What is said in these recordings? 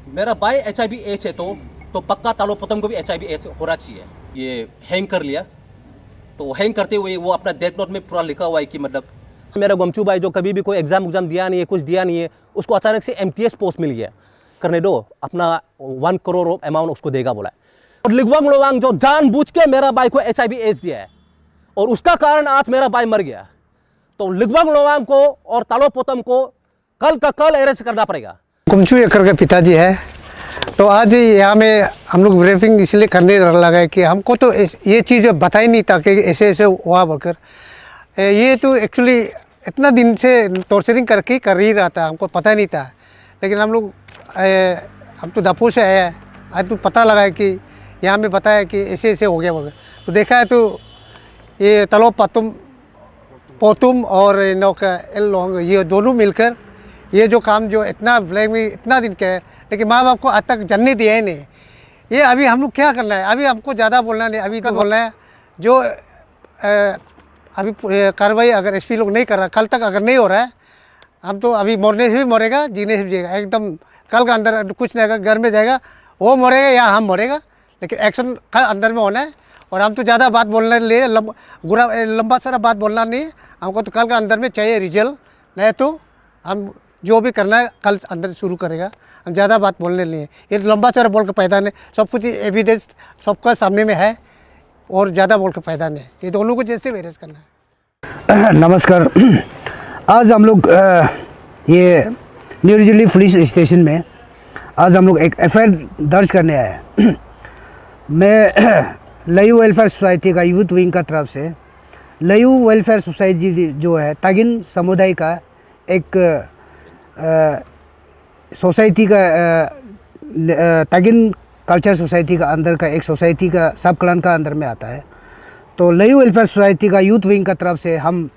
मेरा भाई HIV H है तो पक्का तालो पतंग को भी HIV एच होना चाहिए। ये हैंग कर लिया, तो हैंग करते हुए वो अपना डेथ नोट में पूरा लिखा हुआ है कि मतलब मेरा गमचू भाई जो कभी भी कोई एग्जाम दिया नहीं है, कुछ दिया नहीं है, उसको अचानक से MTS पोस्ट मिल गया, करने दो, अपना 1 करोड़ अमाउंट उसको देगा बोला है। और लिगवांग लोवांग जो जानबूझ के मेरा भाई को HIV एच दिया है और उसका कारण आज मेरा भाई मर गया, तो लिगवांग लोवांग को और तालो पोतम को कल का कल अरेस्ट करना पड़ेगा। कुमचू एकड़ के पिताजी है, तो आज यहाँ में हम लोग ब्रीफिंग इसलिए करने लगा कि हमको तो ये चीज़ बताई नहीं था कि ऐसे ऐसे हुआ बोलकर। ये तो एक्चुअली इतना दिन से टॉर्चरिंग करके कर ही रहा था, हमको पता नहीं था। लेकिन हम तो दापू से आए, आज तो पता लगा है कि यहाँ में बताया कि ऐसे ऐसे हो गया बोलकर। तो देखा है तो ये तलो पोतुम और नौका ये दोनों मिलकर ये जो काम जो इतना ब्लैक में इतना दिन का है, लेकिन माँ बाप को आज तक जानने दिया ही नहीं। ये अभी हम लोग क्या करना है, अभी हमको ज़्यादा बोलना नहीं, अभी तक बोलना है जो अभी कार्रवाई अगर SP लोग नहीं कर रहा, कल तक अगर नहीं हो रहा है, हम तो अभी मरने से भी मरेगा, जीने से भी जिएगा एकदम। कल का अंदर कुछ नहीं आएगा, घर में जाएगा, वो मरेगा या हम मरेगा, लेकिन एक्शन कल अंदर में होना है। और हम तो ज़्यादा बात बोलने के लिए लंबा सारा बात बोलना नहीं है, हमको तो कल का अंदर में चाहिए रिजल्ट, नहीं तो हम जो भी करना है कल अंदर शुरू करेगा। हम ज़्यादा बात बोलने नहीं है, ये लंबा चौड़ा बोल के फायदा नहीं, सब कुछ एविडेंस सबका सामने में है और ज़्यादा बोल के फायदा नहीं। ये दोनों को जैसे वेरेस करना है। नमस्कार। आज हम लोग ये न्यू दिल्ली पुलिस स्टेशन में आज हम लोग एक FIR दर्ज करने आए हैं। मैं लयू वेलफेयर सोसाइटी का यूथ विंग का तरफ से, लयू वेलफेयर सोसाइटी जो है तागिन समुदाय का एक सोसाइटी का तागिन कल्चर सोसाइटी का अंदर का एक सोसाइटी का सब क्लान का अंदर में आता है। तो लयू वेलफेयर सोसाइटी का यूथ विंग का तरफ से हम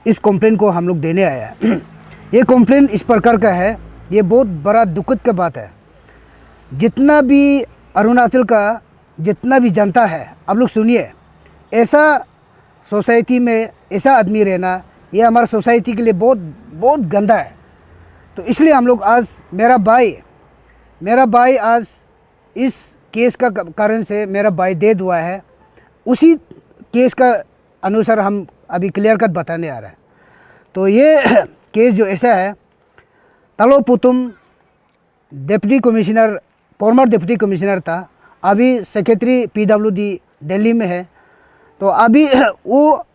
इस कंप्लेन को हम लोग देने आए हैं। ये कंप्लेन इस प्रकार का है, ये बहुत बड़ा दुखद का बात है। जितना भी अरुणाचल का जितना भी जनता है, आप लोग सुनिए, ऐसा सोसाइटी में ऐसा आदमी रहना ये हमारा सोसाइटी के लिए बहुत बहुत गंदा है। तो इसलिए हम लोग आज मेरा भाई आज इस केस का कारण से मेरा भाई डेड हुआ है, उसी केस का अनुसार हम अभी क्लियर कट बताने आ रहा है। तो ये केस जो ऐसा है, Talo Putum deputy commissioner, former deputy commissioner था, अभी सेक्रेटरी PWD दिल्ली में है। तो अभी वो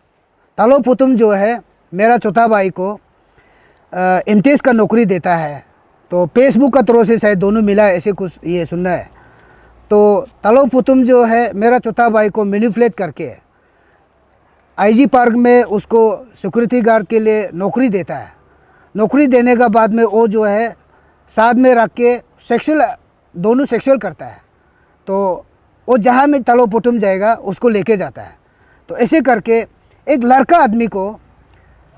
तालो पुतुम जो है मेरा चौथा भाई को MTS का नौकरी देता है। तो फेसबुक का तरफ से शायद दोनों मिला है, ऐसे कुछ ये सुनना है। तो तालो पुतुम जो है मेरा चौथा भाई को मैनिपुलेट करके IG पार्क में उसको सिक्योरिटी गार्ड के लिए नौकरी देता है। नौकरी देने के बाद में वो जो है साथ में रख के दोनों सेक्सुअल करता है। तो वो जहाँ में तालो पुतुम जाएगा उसको लेके जाता है। तो ऐसे करके एक लड़का आदमी को,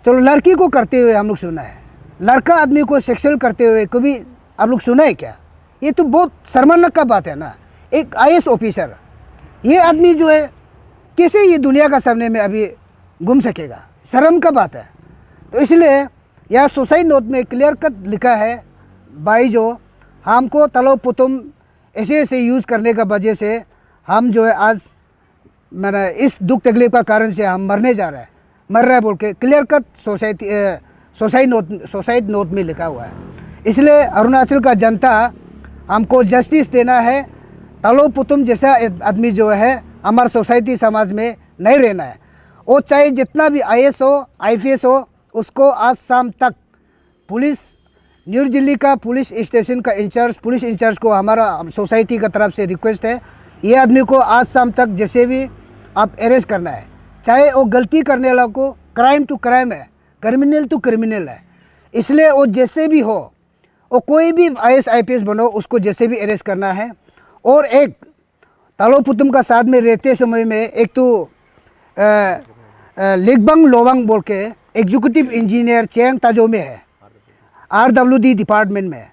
चलो लड़की को करते हुए हम लोग सुना है, लड़का आदमी को सेक्सुअल करते हुए कभी आप लोग सुना है क्या? ये तो बहुत शर्मनाक का बात है ना। एक IAS ऑफिसर, ये आदमी जो है कैसे ये दुनिया का सामने में अभी घूम सकेगा? शर्म का बात है। तो इसलिए यह सुसाइड नोट में क्लियर कट लिखा है, भाई जो हमको तालो पुतुम ऐसे ऐसे यूज़ करने का वजह से हम जो है आज मैंने इस दुख तकलीफ का कारण से हम मर रहा है बोल के क्लियर कट सुसाइड नोट में लिखा हुआ है। इसलिए अरुणाचल का जनता हमको जस्टिस देना है। तालो पुतुम जैसा आदमी जो है हमारे सोसाइटी समाज में नहीं रहना है। वो चाहे जितना भी IAS हो IPS हो, उसको आज शाम तक पुलिस न्यू दिल्ली का पुलिस स्टेशन का पुलिस इंचार्ज को हमारा सोसाइटी का तरफ से रिक्वेस्ट है, ये आदमी को आज शाम तक जैसे भी आप अरेस्ट करना है। चाहे वो गलती करने वाला को क्राइम टू क्राइम है, क्रिमिनल टू क्रिमिनल है। इसलिए वो जैसे भी हो, वो कोई भी IAS IPS बनो, उसको जैसे भी अरेस्ट करना है। और एक तालो पुतुम का साथ में रहते समय में एक तो लिगबांग लोवांग बोल के एग्जीक्यूटिव इंजीनियर चेंग ताजो में है, RWD डिपार्टमेंट में।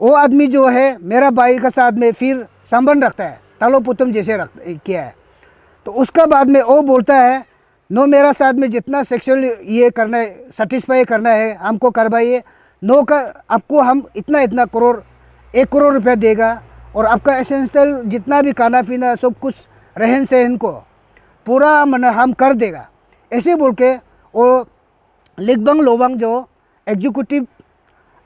वो आदमी जो है मेरा भाई का साथ में फिर संबंध रखता है, तालो पुतुम जैसे किया है। तो उसका बाद में वो बोलता है नो, मेरा साथ में जितना सेक्सुअल ये करना है, सेटिस्फाई करना है हमको करवाइए, नो का आपको हम इतना करोड़ 1 करोड़ रुपया देगा और आपका एसेंशियल जितना भी खाना पीना सब कुछ रहन सहन को पूरा मतलब हम कर देगा, ऐसे बोल के वो लिगबंग लोवांग जो एग्जीक्यूटिव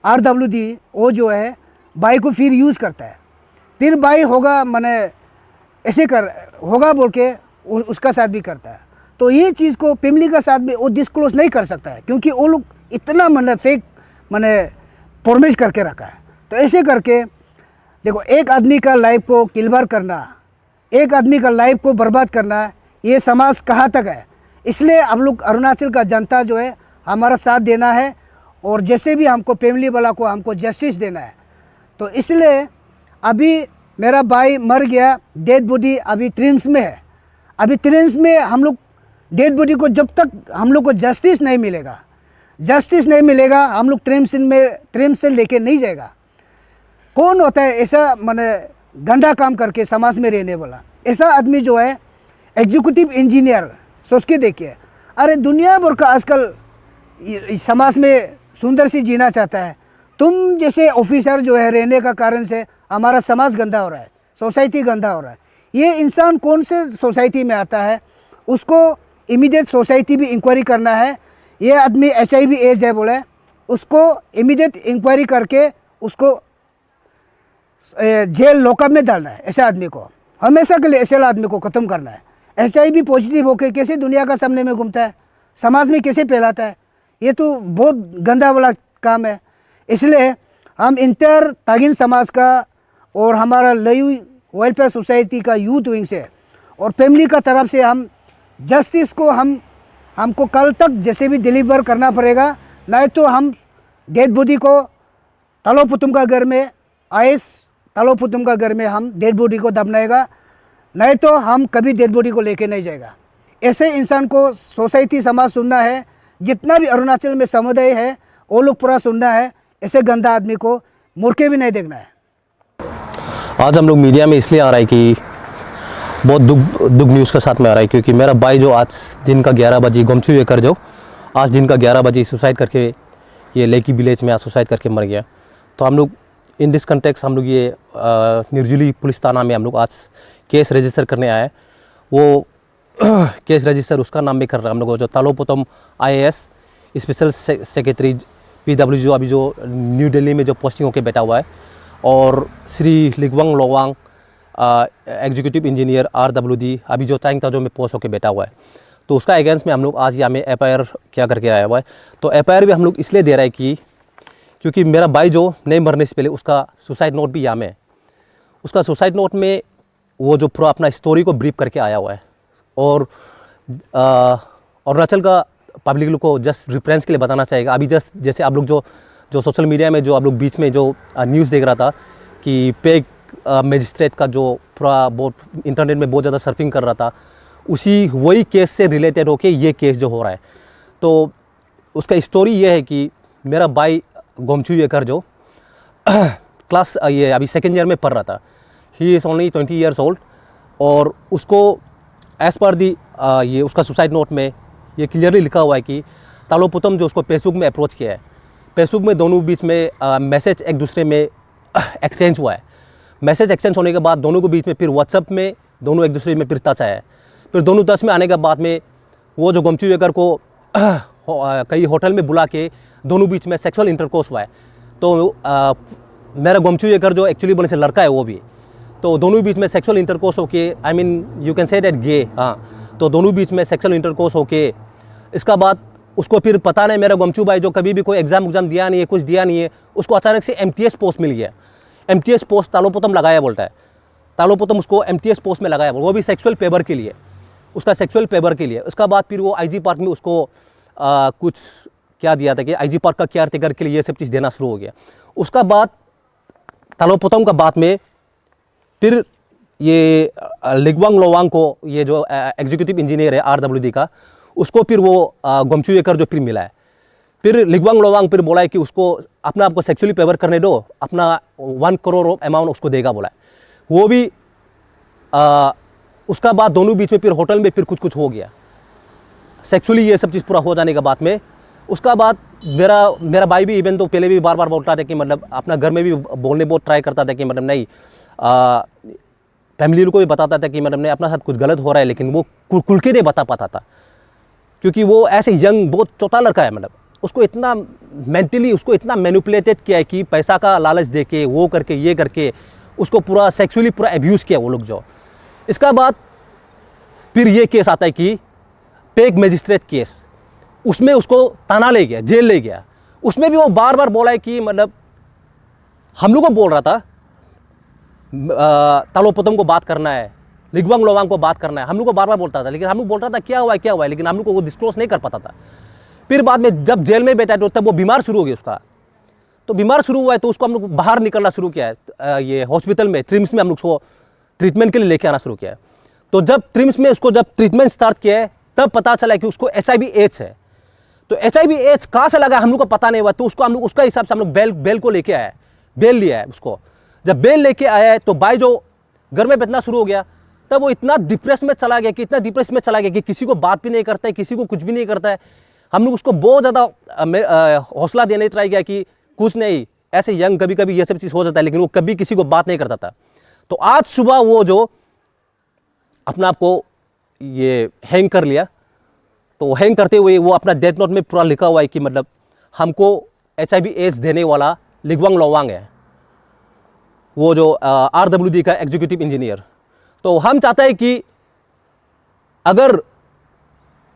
RWD वो जो है बाई को फिर यूज़ करता है। फिर बाई होगा मैंने ऐसे कर होगा बोल के उसका साथ भी करता है। तो ये चीज़ को फैमिली का साथ भी वो डिस्क्लोज नहीं कर सकता है, क्योंकि वो लोग इतना मतलब फेक मैंने फॉर्मेज करके रखा है। तो ऐसे करके देखो, एक आदमी का लाइफ को किलबार करना, एक आदमी का लाइफ को बर्बाद करना, ये समाज कहाँ तक है। इसलिए हम लोग अरुणाचल का जनता जो है हमारा साथ देना है, और जैसे भी हमको फैमिली वाला को हमको जस्टिस देना है। तो इसलिए अभी मेरा भाई मर गया, डेड बॉडी अभी ट्रिम्स में है। अभी ट्रिम्स में हम लोग डेड बॉडी को जब तक हम लोग को जस्टिस नहीं मिलेगा हम लोग ट्रिम्स से लेके नहीं जाएगा। कौन होता है ऐसा माने गंदा काम करके समाज में रहने वाला? ऐसा आदमी जो है एग्जीक्यूटिव इंजीनियर, सोच के देखिए। अरे दुनिया भर का आजकल समाज में सुंदर सी जीना चाहता है। तुम जैसे ऑफिसर जो है रहने का कारण से हमारा समाज गंदा हो रहा है, सोसाइटी गंदा हो रहा है। ये इंसान कौन से सोसाइटी में आता है, उसको इमीडिएट सोसाइटी भी इंक्वायरी करना है। ये आदमी HIV एज है बोले, उसको इमीडिएट इंक्वायरी करके उसको जेल लॉकअप में डालना है। ऐसे आदमी को हमेशा के लिए ऐसे आदमी को ख़त्म करना है। HIV पॉजिटिव होकर कैसे दुनिया का सामने में घूमता है, समाज में कैसे फैलाता है, ये तो बहुत गंदा वाला काम है। इसलिए हम इंटर तागिन समाज का और हमारा लयू वेलफेयर सोसाइटी का यूथ विंग से और फैमिली का तरफ से हम जस्टिस को हमको कल तक जैसे भी डिलीवर करना पड़ेगा, नहीं तो हम डेड बॉडी को तालो पुतुम का घर में तालो पुतुम का घर में हम डेड बॉडी को दफनाएगा, नहीं तो हम कभी डेड बॉडी को लेके नहीं जाएगा। ऐसे इंसान को सोसाइटी समाज सुनना है, जितना भी अरुणाचल में समुदाय है वो लोग पूरा सुनना है। ऐसे गंदा आदमी को मुड़ के भी नहीं देखना है। आज हम लोग मीडिया में इसलिए आ रहा है कि बहुत दुख न्यूज़ के साथ में आ रहा है, क्योंकि मेरा भाई जो आज दिन का 11 बजे गोमचू येकर जो आज दिन का 11 बजे सुसाइड करके ये लेकी विलेज में आज सुसाइड करके मर गया। तो हम लोग इन दिस कंटेक्स हम लोग ये निर्जुली पुलिस थाना में हम लोग आज केस रजिस्टर करने आए। वो केस रजिस्टर उसका नाम भी कर रहा है हम लोग, जो तालोपोतम IAS स्पेशल सेक्रेटरी PW जो अभी जो न्यू दिल्ली में जो पोस्टिंग होके बैठा हुआ है, और Shri Ligbang Lowang executive engineer RWD अभी जो चाइंग ताजो में पोस्ट होके बैठा हुआ है। तो उसका अगेंस्ट में हम लोग आज यहाँ में FIR क्या करके आया हुआ है। तो FIR भी हम लोग इसलिए दे रहा है कि क्योंकि मेरा भाई जो नहीं मरने से पहले उसका सुसाइड नोट भी यहाँ में, उसका सुसाइड नोट में वो जो पूरा अपना स्टोरी को ब्रीफ करके आया हुआ है। और अरुणाचल का पब्लिक लोग को जस्ट रेफरेंस के लिए बताना चाहेगा, अभी जस्ट जैसे आप लोग जो सोशल मीडिया में जो आप लोग बीच में जो न्यूज़ देख रहा था कि पेग मजिस्ट्रेट का जो पूरा बहुत इंटरनेट में बहुत ज़्यादा सर्फिंग कर रहा था, वही केस से रिलेटेड होके ये केस जो हो रहा है। तो उसका स्टोरी ये है कि मेरा भाई गोमचू येकर जो क्लास ये अभी सेकेंड ईयर में पढ़ रहा था, he is only 20 years old, और उसको एज़ पर दी ये उसका सुसाइड नोट में ये क्लियरली लिखा हुआ है कि तालोपुतम जो उसको फेसबुक में अप्रोच किया है, फेसबुक में दोनों बीच में मैसेज एक दूसरे में एक्सचेंज हुआ है। मैसेज एक्सचेंज होने के बाद दोनों के बीच में फिर व्हाट्सएप में दोनों एक दूसरे में फिर टच आया है। फिर दोनों टच में आने के बाद में वो जो गोमचू येकर को कई होटल में बुला के दोनों बीच में सेक्सुअल इंटरकोर्स हुआ है। तो मेरा गोमचू येकर जो एक्चुअली बोलने से लड़का है वो भी, तो दोनों बीच में सेक्सुअल इंटरकोर्स होके, I mean you can say that gay, हाँ, तो दोनों बीच में सेक्सुअल इंटरकोर्स होके इसका बाद उसको फिर पता नहीं, मेरा गोमचू भाई जो कभी भी कोई एग्जाम दिया नहीं है, कुछ दिया नहीं है, उसको अचानक से MTS पोस्ट मिल गया। MTS पोस्ट तालोपुतम लगाया बोलता है, तालोपुतम उसको MTS पोस्ट में लगाया, वो भी सेक्सुअल पेपर के लिए, उसका सेक्सुअल पेपर के लिए। उसका बाद फिर वो IG पार्क में उसको कुछ क्या दिया था कि IG पार्क का केयर टेकर के लिए ये सब चीज़ देना शुरू हो गया। उसका बाद तालोपुतम का बाद में फिर ये लिगवांग लोवांग को, ये जो एग्जीक्यूटिव इंजीनियर है RWD का, उसको फिर वो गोमचू येकर जो फिर मिला है। फिर लिगवांग लोवांग फिर बोला है कि उसको अपना आपको सेक्सुअली पेपर करने दो, अपना 1 करोड़ अमाउंट उसको देगा बोला है। वो भी उसका बाद दोनों बीच में फिर होटल में फिर कुछ हो गया सेक्सुअली, ये सब चीज़ पूरा हो जाने के बाद में उसका बाद मेरा भाई भी इवन तो पहले भी बार बार बोलता था कि मतलब अपना घर में भी बोलने बहुत ट्राई करता था कि मतलब नहीं, फैमिली को भी बताता था कि मतलब नहीं अपना साथ कुछ गलत हो रहा है, लेकिन वो खुल के नहीं बता पाता था, क्योंकि वो ऐसे यंग बहुत छोटा लड़का है। मतलब उसको इतना मेंटली उसको इतना मैनिपुलेटेड किया है कि पैसा का लालच दे के वो करके ये करके उसको पूरा सेक्सुअली पूरा एब्यूज़ किया वो लोग जो। इसका बाद फिर ये केस आता है कि पेग मजिस्ट्रेट केस, उसमें उसको ताना ले गया, जेल ले गया। उसमें भी वो बार बार बोला है कि मतलब हम लोग को बोल रहा था तालोपोतम को बात करना है, लिगवांग लोवांग को बात करना है, हम लोग को बार बार बोलता था, लेकिन हम लोग बोल रहा था क्या हुआ है, लेकिन हम लोग को वो डिस्क्लोज नहीं कर पाता था। फिर बाद में जब जेल में बैठा तो तब वो बीमार शुरू हो गया उसका, तो बीमार शुरू हुआ है तो उसको हम लोग बाहर निकलना शुरू किया है, ये हॉस्पिटल में ट्रिम्स में हम लोग को ट्रीटमेंट के लिए लेके आना शुरू किया है। तो जब ट्रिम्स में उसको जब ट्रीटमेंट स्टार्ट किया है तब पता चला कि उसको HIV एड्स है। तो HIV एड्स कहाँ से लगा हम लोग को पता नहीं हुआ, तो उसको हम लोग उसका हिसाब से हम लोग बेल को लेके आया है, बेल लिया है उसको। जब बेल लेके आया है तो भाई जो घर में बैठना शुरू हो गया, तब वो इतना डिप्रेस में चला गया कि किसी को बात भी नहीं करता है, किसी को कुछ भी नहीं करता है। हम लोग उसको बहुत ज़्यादा हौसला देने ट्राई किया कि कुछ नहीं, ऐसे यंग कभी कभी ये सब चीज़ हो जाता है, लेकिन वो कभी किसी को बात नहीं करता था। तो आज सुबह वो जो अपना आपको ये हैंग कर लिया, तो हैंग करते हुए वो अपना डेथ नोट में पूरा लिखा हुआ है कि मतलब हमको HIV एड्स देने वाला लिगवांग लोवांग है, वो जो RWD का एग्जीक्यूटिव इंजीनियर। तो हम चाहते हैं कि अगर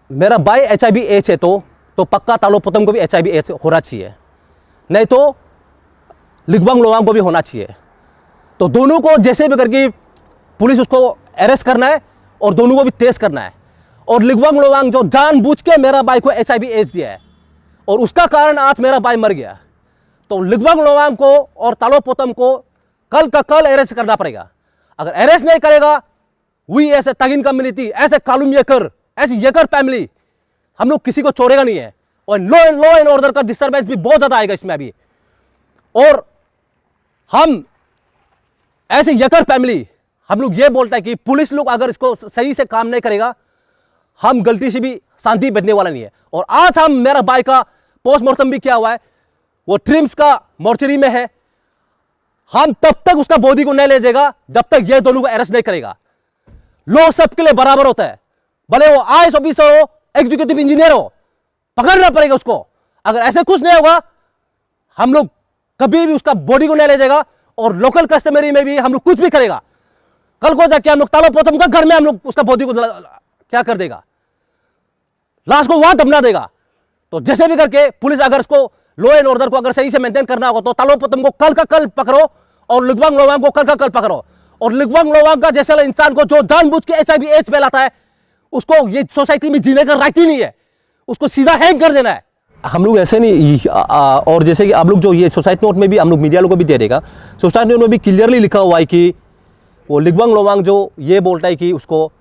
मेरा भाई HIV एड्स है तो पक्का तालोपोतम को भी HIV एड्स होना चाहिए, नहीं तो लिगवांग लोवांग को भी होना चाहिए। तो दोनों को जैसे भी करके पुलिस उसको अरेस्ट करना है और दोनों को भी तेज करना है। और लिगवांग लोवांग जो जानबूझ के मेरा भाई को HIV एड्स दिया है और उसका कारण आज मेरा भाई मर गया, तो लिगवांग लोवांग को और तालोपोतम को कल का कल अरेस्ट करना पड़ेगा। अगर अरेस्ट नहीं करेगा, वी ऐसे तगिन कम्युनिटी, ऐसे कालूम येकर, ऐसी येकर फैमिली, हम लोग किसी को छोड़ेगा नहीं है। और लॉ एंड ऑर्डर का डिस्टर्बेंस भी बहुत ज्यादा आएगा इसमें अभी। और हम ऐसे येकर फैमिली, हम लोग ये बोलता है कि पुलिस लोग अगर इसको सही से काम नहीं करेगा, हम गलती से भी शांति बैठने वाला नहीं है। और आज हम मेरा भाई का पोस्टमार्टम भी किया हुआ है, वो ट्रिम्स का मोर्चरी में है। हम तब तक उसका बॉडी को नहीं ले जाएगा जब तक ये दोनों को अरेस्ट नहीं करेगा। लॉ सबके लिए बराबर होता है, भले वो IAS ऑफिसर हो, एग्जीक्यूटिव इंजीनियर हो, पकड़ना पड़ेगा उसको। अगर ऐसे कुछ नहीं होगा, हम लोग कभी भी उसका बॉडी को नहीं ले जाएगा और लोकल कस्टमरी में भी हम लोग कुछ भी करेगा। कल को जाके हम लोग तालोपोतम का घर में हम लोग उसका बॉडी को क्या कर देगा, लाश को वहां दबना देगा। तो जैसे भी करके पुलिस अगर इसको लॉ एंड ऑर्डर को अगर सही से मेंटेन करना होगा तो तालोपोतम को कल का कल पकड़ो और लिगवांग लोवांग को कल का कल पकड़ो। और लिगवांग लोवांग का जैसे इंसान को जो जानबूझ के HIV एड्स फैलाता है, उसको ये सोसाइटी में जीने का राइट ही नहीं है, उसको सीधा हैंग कर देना है। हम लोग ऐसे नहीं और जैसे कि आप लोग जो ये सोसाइटी नोट में भी हम लोग मीडिया लोगों को भी दे देगा, सोसाइटी नोट में भी क्लियरली लिखा हुआ है कि वो लिगवांग लोवांग जो ये बोलता है कि उसको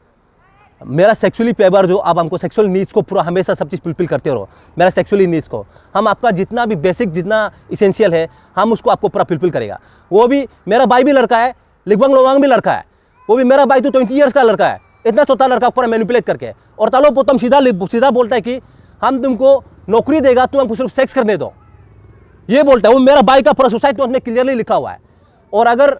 मेरा सेक्सुअली फेवर जो आप हमको सेक्सुअल नीड्स को पूरा हमेशा सब चीज़ फुलफिल करते रहो, मेरा सेक्सुअली नीड्स को हम आपका जितना भी बेसिक जितना इसेंशियल है हम उसको आपको पूरा फुलफिल करेगा। वो भी मेरा भाई भी लड़का है, लिगवांग लोवांग भी लड़का है, वो भी मेरा भाई तो 20 ईयर्स का लड़का है, इतना छोटा लड़का पूरा मैनिपुलेट करके। और तालोपोतम सीधा बोलता है कि हम तुमको नौकरी देगा, तुम हमको सिर्फ सेक्स करने दो, ये बोलता है। वो मेरा भाई का पूरा सोसाइटी नोट में क्लियरली लिखा हुआ है। और अगर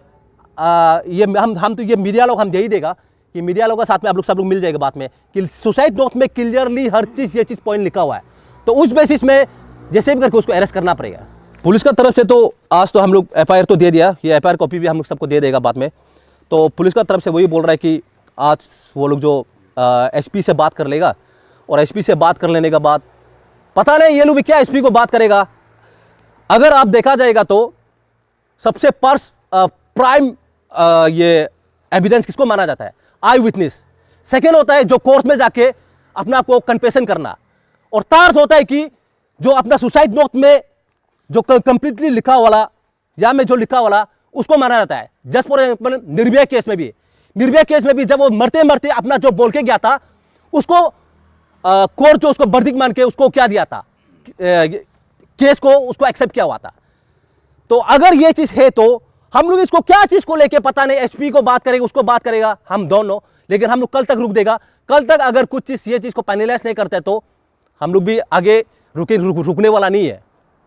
ये हम तो ये मीडिया लोग हम यही देगा कि मीडिया लोगों के साथ में आप लोग सब लोग मिल जाएगा बात में कि सोसाइटी नोट में क्लियरली हर चीज़ ये चीज़ पॉइंट लिखा हुआ है। तो उस बेसिस में जैसे भी करके उसको अरेस्ट करना पड़ेगा। पुलिस का तरफ से तो आज तो हम लोग FIR तो दे दिया, ये FIR कॉपी भी हम लोग सबको दे देगा बाद में। तो पुलिस का तरफ से वही बोल रहा है कि आज वो लोग जो SP से बात कर लेगा और SP से बात कर लेने के बाद पता नहीं ये लोग भी क्या SP को बात करेगा। अगर आप देखा जाएगा तो सबसे प्राइम ये एविडेंस किसको माना जाता है, आई विटनेस। सेकेंड होता है जो कोर्ट में जाके अपना को कन्फेशन करना, और थर्ड होता है कि जो अपना सुसाइड नोट में जो कंप्लीटली लिखा वाला या में जो लिखा वाला उसको माना जाता है। Just for example Nirbhaya case में भी जब वो मरते मरते अपना जो बोल के गया था उसको कोर्ट जो उसको वर्दिक मान के उसको क्या दिया था, केस को उसको एक्सेप्ट किया हुआ था। तो अगर ये चीज है तो हम लोग इसको क्या चीज को लेके पता नहीं, SP को बात करेगा उसको बात करेगा हम दोनों, लेकिन हम लोग कल तक रुक देगा। कल तक अगर कुछ चीज ये चीज को फाइनलाइज नहीं करते तो हम लोग भी आगे रुकने वाला नहीं है।